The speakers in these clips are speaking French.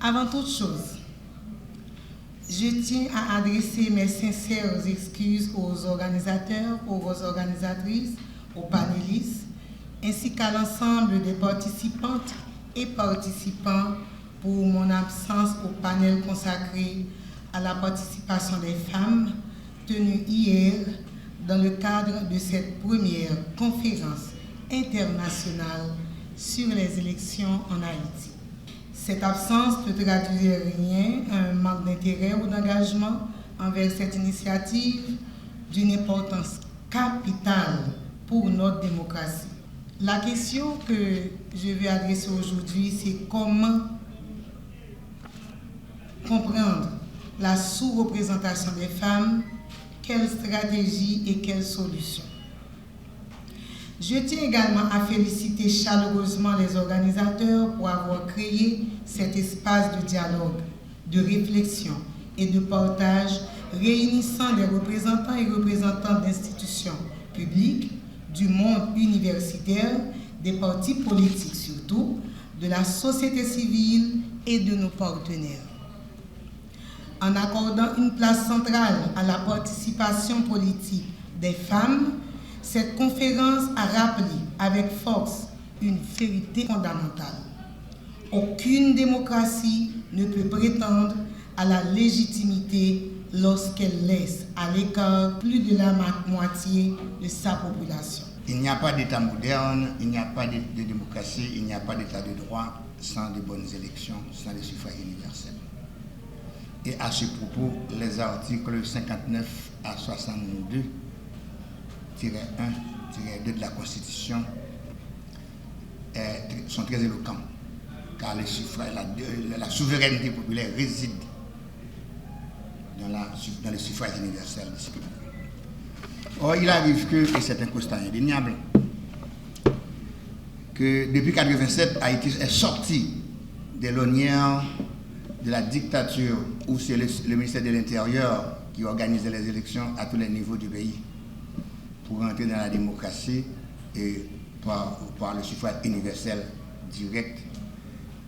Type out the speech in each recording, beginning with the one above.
Avant toute chose, je tiens à adresser mes sincères excuses aux organisateurs, aux organisatrices, aux panélistes, ainsi qu'à l'ensemble des participantes et participants pour mon absence au panel consacré à la participation des femmes tenu hier dans le cadre de cette première conférence internationale sur les élections en Haïti. Cette absence ne traduisait rien, un manque d'intérêt ou d'engagement envers cette initiative d'une importance capitale pour notre démocratie. La question que je vais adresser aujourd'hui, c'est comment comprendre la sous-représentation des femmes, quelles stratégies et quelles solutions. Je tiens également à féliciter chaleureusement les organisateurs pour avoir créé cet espace de dialogue, de réflexion et de partage réunissant les représentants et représentantes d'institutions publiques, du monde universitaire, des partis politiques surtout, de la société civile et de nos partenaires. En accordant une place centrale à la participation politique des femmes, cette conférence a rappelé avec force une vérité fondamentale. Aucune démocratie ne peut prétendre à la légitimité lorsqu'elle laisse à l'écart plus de la moitié de sa population. Il n'y a pas d'État moderne, il n'y a pas de démocratie, il n'y a pas d'État de droit sans de bonnes élections, sans des suffrages universels. Et à ce propos, les articles 59 à 62 1-2 de la Constitution sont très éloquents, car la souveraineté populaire réside dans le suffrage universel. Or, il arrive que, et c'est un constat indéniable, que depuis 1987, Haïti est sorti de l'ornière de la dictature où c'est le ministère de l'Intérieur qui organisait les élections à tous les niveaux du pays, pour entrer dans la démocratie et par le suffrage universel direct.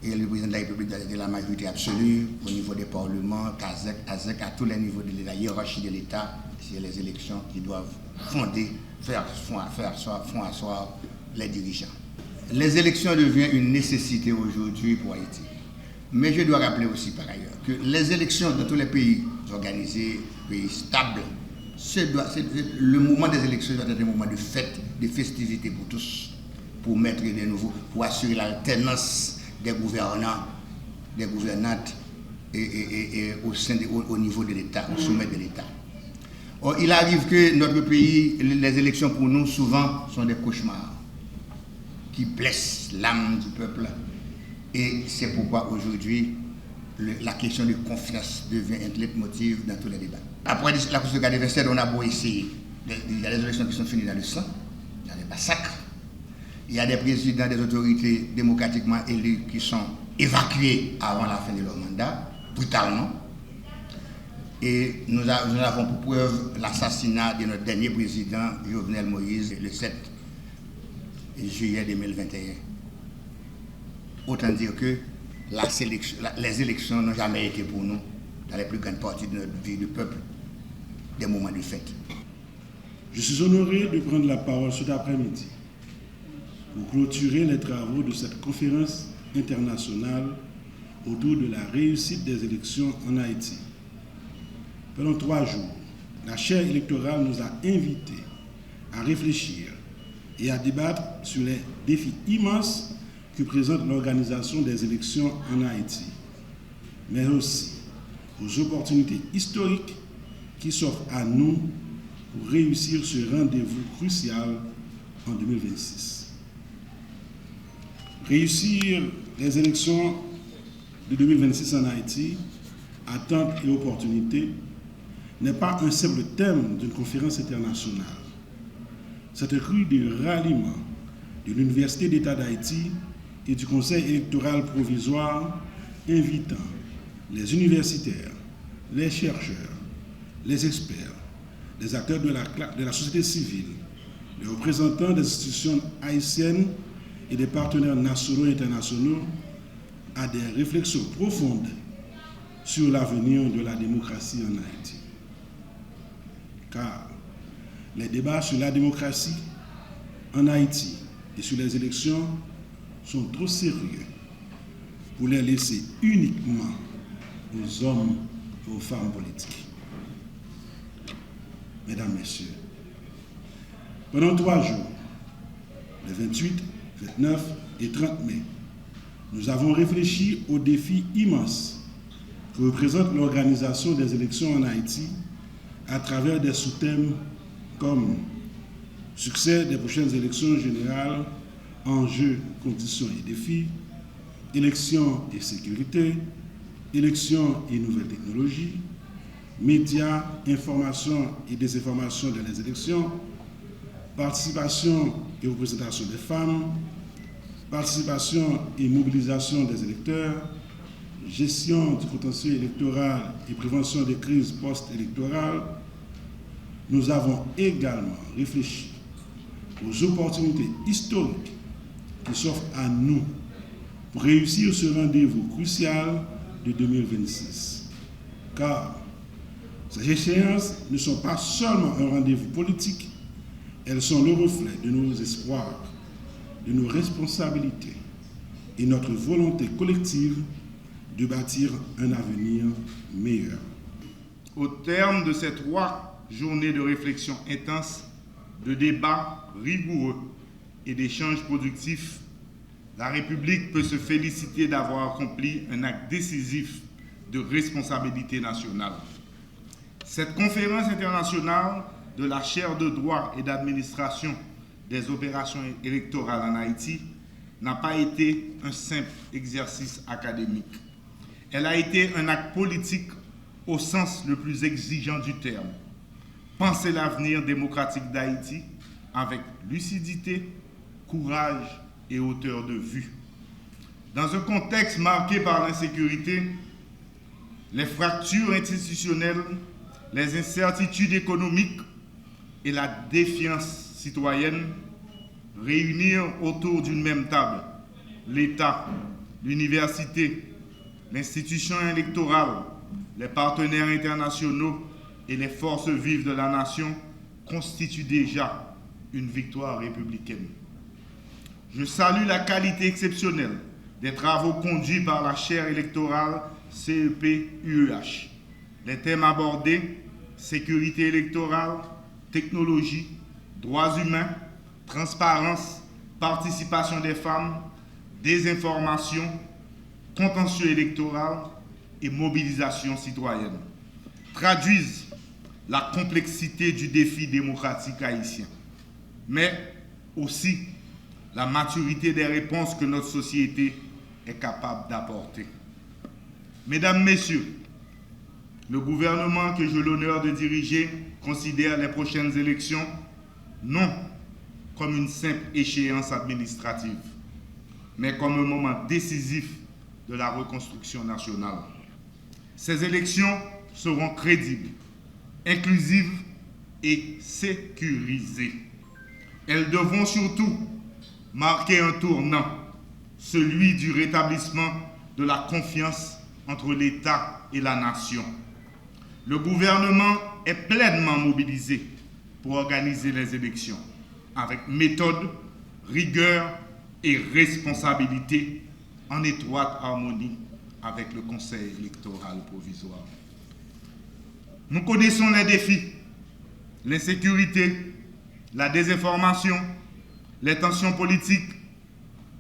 Et le président de la République de la majorité absolue au niveau des parlements, ASEC, à tous les niveaux de la hiérarchie de l'État, c'est les élections qui doivent font asseoir les dirigeants. Les élections deviennent une nécessité aujourd'hui pour Haïti. Mais je dois rappeler aussi par ailleurs que les élections dans tous les pays organisés, pays stables, le moment des élections doit être un moment de fête, de festivité pour tous, pour mettre des nouveaux, pour assurer l'alternance des gouvernants, des gouvernantes et au niveau de l'État, au sommet de l'État. Or, il arrive que notre pays, les élections pour nous, souvent, sont des cauchemars qui blessent l'âme du peuple. Et c'est pourquoi aujourd'hui, la question de confiance devient un leitmotiv dans tous les débats. Après la Constitution de 1987, on a beau essayer. Il y a des élections qui sont finies dans le sang, dans les massacres. Il y a des présidents des autorités démocratiquement élus qui sont évacués avant la fin de leur mandat, brutalement. Et nous avons pour preuve l'assassinat de notre dernier président, Jovenel Moïse, le 7 juillet 2021. Autant dire que les élections n'ont jamais été pour nous, dans les plus grandes parties de notre vie de peuple, des moments de fête. Je suis honoré de prendre la parole cet après-midi pour clôturer les travaux de cette conférence internationale autour de la réussite des élections en Haïti. Pendant 3 jours, la chaire électorale nous a invités à réfléchir et à débattre sur les défis immenses que présente l'organisation des élections en Haïti, mais aussi aux opportunités historiques qui s'offrent à nous pour réussir ce rendez-vous crucial en 2026. Réussir les élections de 2026 en Haïti, attentes et opportunités, n'est pas un simple thème d'une conférence internationale. C'est un cri de ralliement de l'Université d'État d'Haïti et du Conseil électoral provisoire invitant les universitaires, les chercheurs, les experts, les acteurs de la société civile, les représentants des institutions haïtiennes et des partenaires nationaux et internationaux à des réflexions profondes sur l'avenir de la démocratie en Haïti. Car les débats sur la démocratie en Haïti et sur les élections sont trop sérieux pour les laisser uniquement aux hommes et aux femmes politiques. Mesdames, Messieurs, pendant 3 jours, les 28, 29 et 30 mai, nous avons réfléchi aux défis immenses que représente l'organisation des élections en Haïti à travers des sous-thèmes comme succès des prochaines élections générales, enjeux, conditions et défis, élections et sécurité, élections et nouvelles technologies, médias, information et désinformation dans les élections, participation et représentation des femmes, participation et mobilisation des électeurs, gestion du contentieux électoral et prévention des crises post-électorales. Nous avons également réfléchi aux opportunités historiques qui s'offrent à nous pour réussir ce rendez-vous crucial de 2026. Car ces échéances ne sont pas seulement un rendez-vous politique, elles sont le reflet de nos espoirs, de nos responsabilités et notre volonté collective de bâtir un avenir meilleur. Au terme de ces 3 journées de réflexion intense, de débats rigoureux et d'échanges productifs, la République peut se féliciter d'avoir accompli un acte décisif de responsabilité nationale. Cette conférence internationale de la chaire de droit et d'administration des opérations électorales en Haïti n'a pas été un simple exercice académique. Elle a été un acte politique au sens le plus exigeant du terme. Penser l'avenir démocratique d'Haïti avec lucidité, courage et hauteur de vue. Dans un contexte marqué par l'insécurité, les fractures institutionnelles, les incertitudes économiques et la défiance citoyenne, réunir autour d'une même table l'État, l'université, l'institution électorale, les partenaires internationaux et les forces vives de la nation constitue déjà une victoire républicaine. Je salue la qualité exceptionnelle des travaux conduits par la chaire électorale CEP-UEH. Les thèmes abordés, sécurité électorale, technologie, droits humains, transparence, participation des femmes, désinformation, contentieux électoral et mobilisation citoyenne, traduisent la complexité du défi démocratique haïtien, mais aussi la maturité des réponses que notre société est capable d'apporter. Mesdames, Messieurs, le gouvernement que j'ai l'honneur de diriger considère les prochaines élections non comme une simple échéance administrative, mais comme un moment décisif de la reconstruction nationale. Ces élections seront crédibles, inclusives et sécurisées. Elles devront surtout marquer un tournant, celui du rétablissement de la confiance entre l'État et la nation. Le gouvernement est pleinement mobilisé pour organiser les élections avec méthode, rigueur et responsabilité, en étroite harmonie avec le Conseil électoral provisoire. Nous connaissons les défis, l'insécurité, la désinformation, les tensions politiques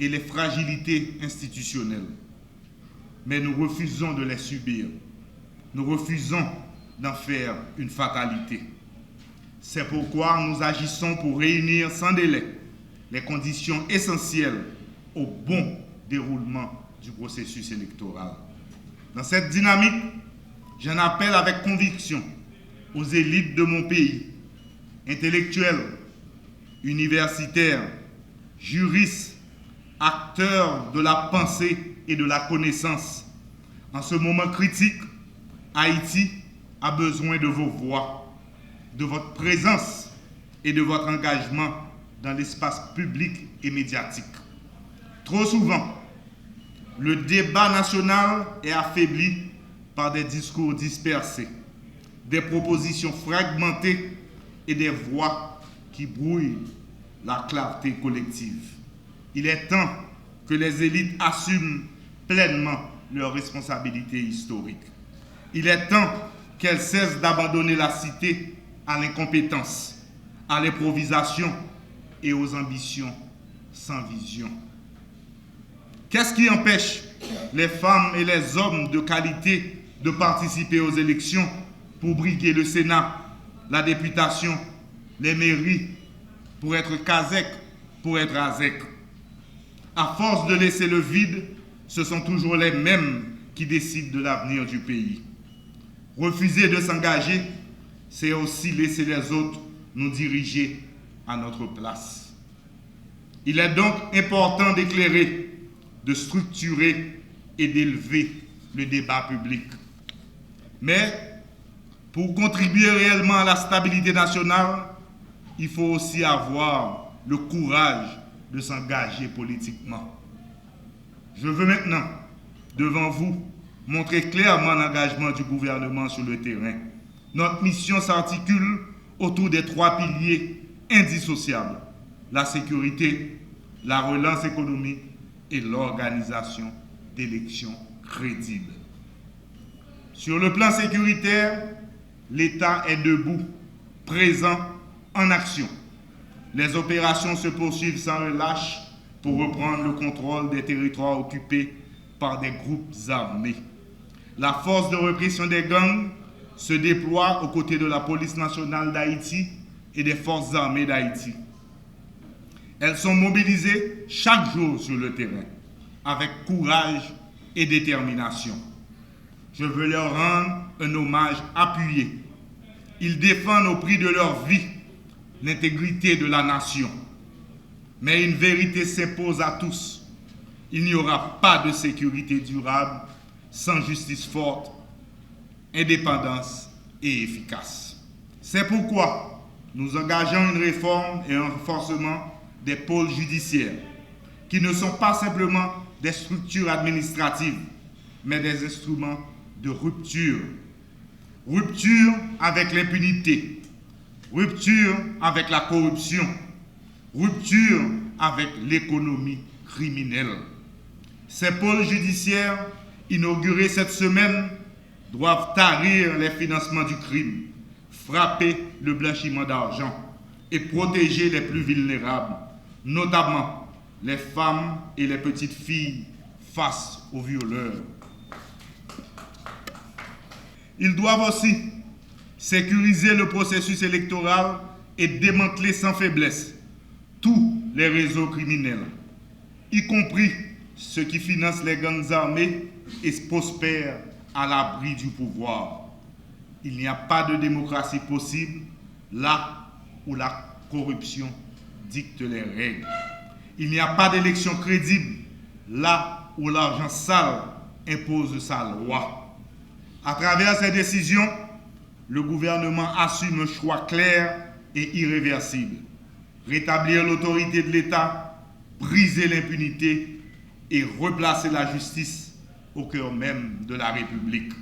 et les fragilités institutionnelles. Mais nous refusons de les subir. Nous refusons d'en faire une fatalité. C'est pourquoi nous agissons pour réunir sans délai les conditions essentielles au bon déroulement du processus électoral. Dans cette dynamique, j'en appelle avec conviction aux élites de mon pays, intellectuels, universitaires, juristes, acteurs de la pensée et de la connaissance. En ce moment critique, Haïti a besoin de vos voix, de votre présence et de votre engagement dans l'espace public et médiatique. Trop souvent, le débat national est affaibli par des discours dispersés, des propositions fragmentées et des voix qui brouillent la clarté collective. Il est temps que les élites assument pleinement leurs responsabilités historiques. Il est temps qu'elles cessent d'abandonner la cité à l'incompétence, à l'improvisation et aux ambitions sans vision. Qu'est-ce qui empêche les femmes et les hommes de qualité de participer aux élections pour briguer le Sénat, la députation, les mairies, pour être Kazek, pour être Azek? À force de laisser le vide, ce sont toujours les mêmes qui décident de l'avenir du pays. Refuser de s'engager, c'est aussi laisser les autres nous diriger à notre place. Il est donc important d'éclairer, de structurer et d'élever le débat public. Mais pour contribuer réellement à la stabilité nationale, il faut aussi avoir le courage de s'engager politiquement. Je veux maintenant, devant vous, montrer clairement l'engagement du gouvernement sur le terrain. Notre mission s'articule autour des 3 piliers indissociables: la sécurité, la relance économique et l'organisation d'élections crédibles. Sur le plan sécuritaire, l'État est debout, présent, en action. Les opérations se poursuivent sans relâche pour reprendre le contrôle des territoires occupés par des groupes armés. La force de répression des gangs se déploie aux côtés de la police nationale d'Haïti et des forces armées d'Haïti. Elles sont mobilisées chaque jour sur le terrain, avec courage et détermination. Je veux leur rendre un hommage appuyé. Ils défendent au prix de leur vie l'intégrité de la nation. Mais une vérité s'impose à tous. Il n'y aura pas de sécurité durable sans justice forte, indépendance et efficace. C'est pourquoi nous engageons une réforme et un renforcement des pôles judiciaires, qui ne sont pas simplement des structures administratives, mais des instruments de rupture. Rupture avec l'impunité, rupture avec la corruption, rupture avec l'économie criminelle. Ces pôles judiciaires, inaugurés cette semaine, doivent tarir les financements du crime, frapper le blanchiment d'argent et protéger les plus vulnérables, notamment les femmes et les petites filles face aux violeurs. Ils doivent aussi sécuriser le processus électoral et démanteler sans faiblesse tous les réseaux criminels, y compris ceux qui financent les gangs armés et prospèrent à l'abri du pouvoir. Il n'y a pas de démocratie possible là où la corruption dicte les règles. Il n'y a pas d'élection crédible là où l'argent sale impose sa loi. À travers ces décisions, le gouvernement assume un choix clair et irréversible: rétablir l'autorité de l'État, briser l'impunité et replacer la justice au cœur même de la République.